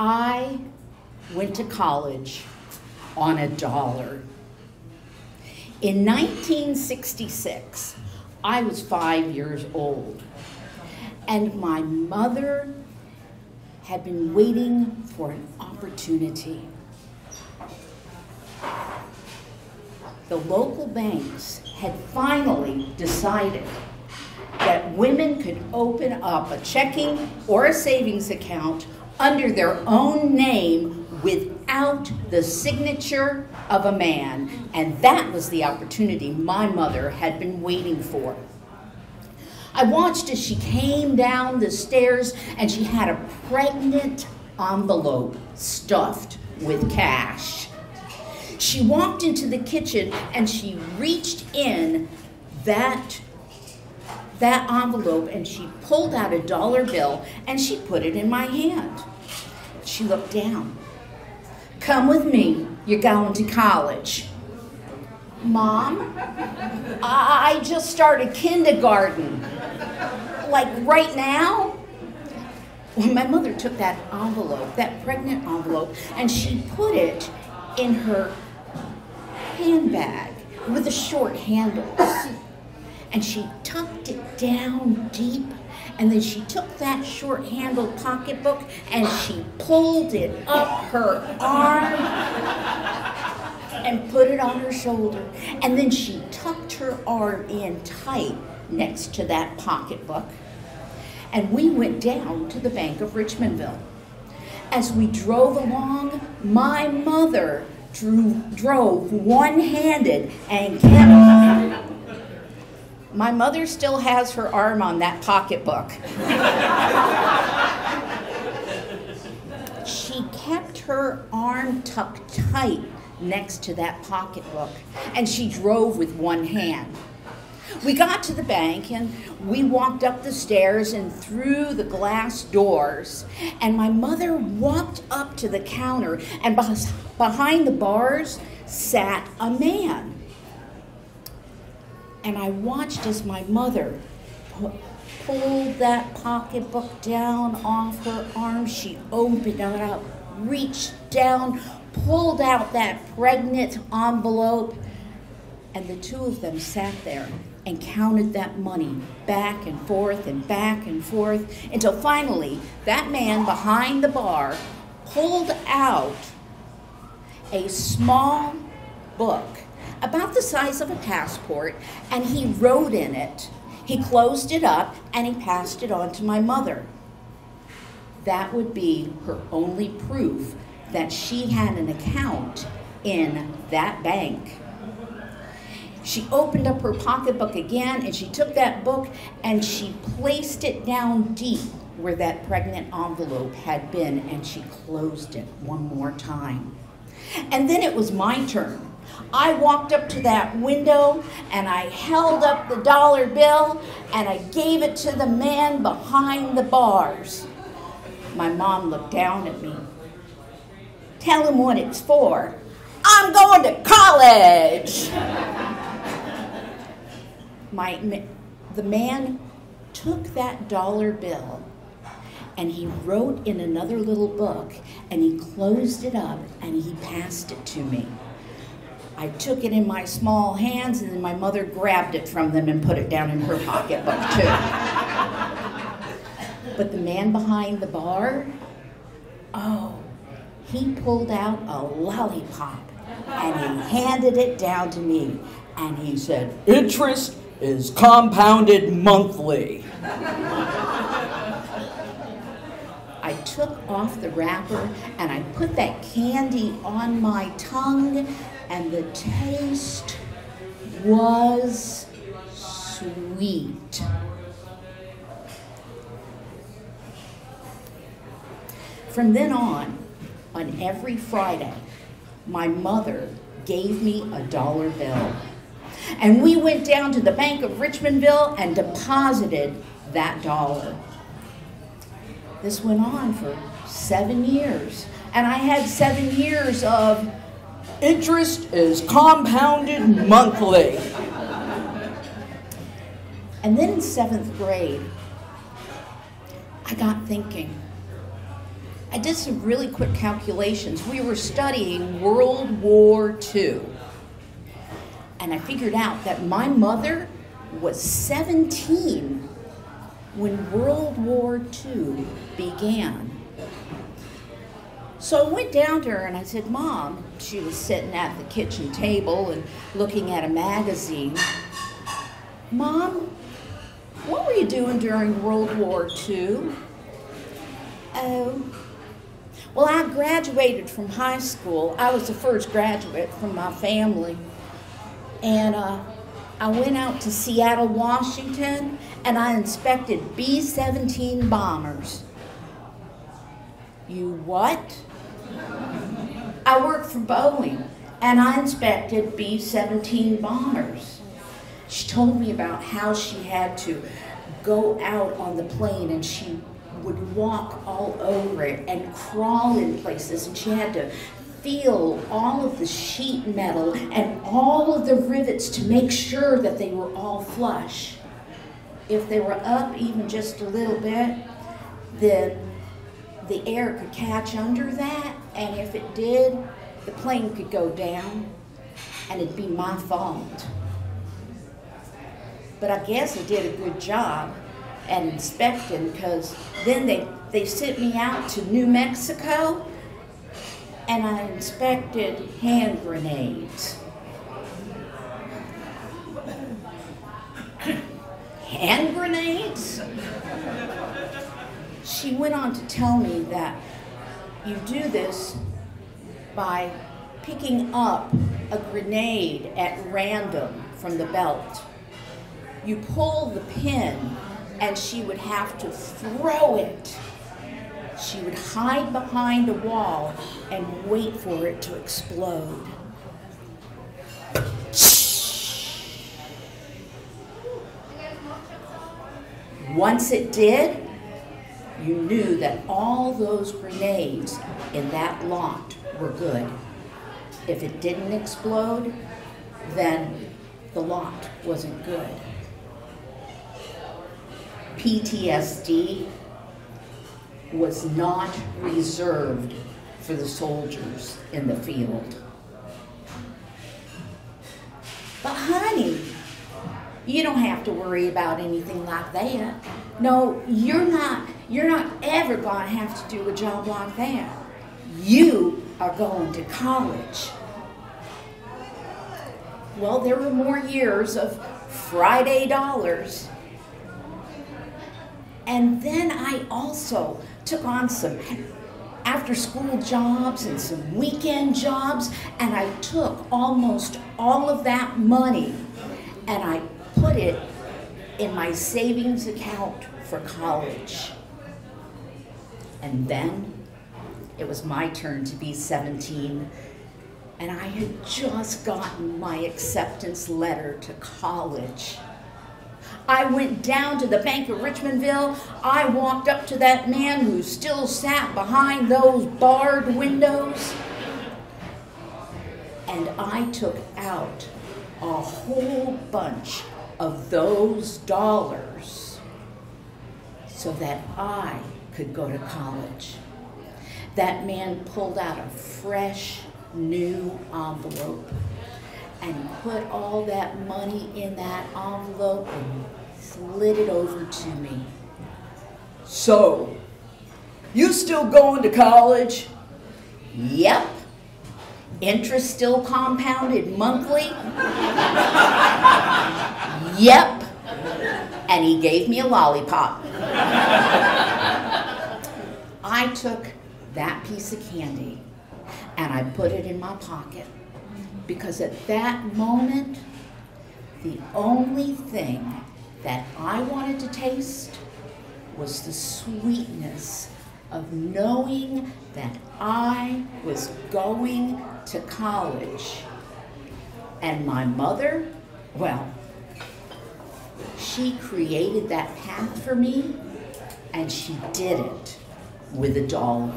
I went to college on $1. In 1966, I was 5 years old, and my mother had been waiting for an opportunity. The local banks had finally decided that women could open up a checking or a savings account under their own name without the signature of a man. And that was the opportunity my mother had been waiting for. I watched as she came down the stairs, and she had a pregnant envelope stuffed with cash. She walked into the kitchen and she reached in that envelope and she pulled out a $1 bill and she put it in my hand. She looked down. "Come with me, you're going to college." "Mom, I just started kindergarten." "Like right now?" Well, my mother took that envelope, that pregnant envelope, and she put it in her handbag with the short handles. And she tucked it down deep, and then she took that short-handled pocketbook and she pulled it up her arm and put it on her shoulder. And then she tucked her arm in tight next to that pocketbook. And we went down to the Bank of Richmondville. As we drove along, my mother drove one-handed and kept... My mother still has her arm on that pocketbook. She kept her arm tucked tight next to that pocketbook, and she drove with one hand. We got to the bank, and we walked up the stairs and through the glass doors, and my mother walked up to the counter, and behind the bars sat a man. And I watched as my mother pulled that pocketbook down off her arm. She opened it up, reached down, pulled out that pregnant envelope, and the two of them sat there and counted that money back and forth until finally that man behind the bar pulled out a small book about the size of a passport, and he wrote in it. He closed it up and he passed it on to my mother. That would be her only proof that she had an account in that bank. She opened up her pocketbook again, and she took that book and she placed it down deep where that pregnant envelope had been, and she closed it one more time. And then it was my turn. I walked up to that window and I held up the $1 bill and I gave it to the man behind the bars. My mom looked down at me. "Tell him what it's for." "I'm going to college." The man took that $1 bill and he wrote in another little book and he closed it up and he passed it to me. I took it in my small hands, and then my mother grabbed it from them and put it down in her pocketbook too. But the man behind the bar, oh, he pulled out a lollipop and he handed it down to me, and he said, "Interest is compounded monthly." I took off the wrapper and I put that candy on my tongue, and the taste was sweet. From then on every Friday, my mother gave me a $1 bill. And we went down to the Bank of Richmondville and deposited that $1. This went on for 7 years. And I had 7 years of interest is compounded monthly. And then in 7th grade, I got thinking, I did some really quick calculations. We were studying World War II. And I figured out that my mother was 17 when World War II began. So I went down to her and I said, Mom, she was sitting at the kitchen table and looking at a magazine. Mom, what were you doing during World War II? Oh, well, I graduated from high school. I was the first graduate from my family. And I went out to Seattle, Washington, and I inspected B-17 bombers. You what? I worked for Boeing, and I inspected B-17 bombers. She told me about how she had to go out on the plane, and she would walk all over it and crawl in places, and she had to feel all of the sheet metal and all of the rivets to make sure that they were all flush. If they were up even just a little bit, then the air could catch under that, and if it did, the plane could go down, and it'd be my fault. But I guess I did a good job at inspecting, because then they sent me out to New Mexico, and I inspected hand grenades. Hand grenades? She went on to tell me that you do this by picking up a grenade at random from the belt. You pull the pin, and she would have to throw it. She would hide behind a wall and wait for it to explode. Once it did, you knew that all those grenades in that lot were good. If it didn't explode, then the lot wasn't good. PTSD was not reserved for the soldiers in the field. But honey, you don't have to worry about anything like that. No, you're not ever gonna have to do a job like that. You are going to college. Well, there were more years of Friday dollars. And then I also took on some after-school jobs and some weekend jobs, and I took almost all of that money and I put it in my savings account for college. And then it was my turn to be 17, and I had just gotten my acceptance letter to college. I went down to the Bank of Richmondville. I walked up to that man who still sat behind those barred windows, and I took out a whole bunch of those dollars so that I could go to college. That man pulled out a fresh, new envelope and put all that money in that envelope and slid it over to me. So, you still going to college? Yep. Interest still compounded monthly? Yep. And he gave me a lollipop. I took that piece of candy and I put it in my pocket, because at that moment, the only thing that I wanted to taste was the sweetness of knowing that I was going to college. And my mother, well, she created that path for me, and she did it with $1.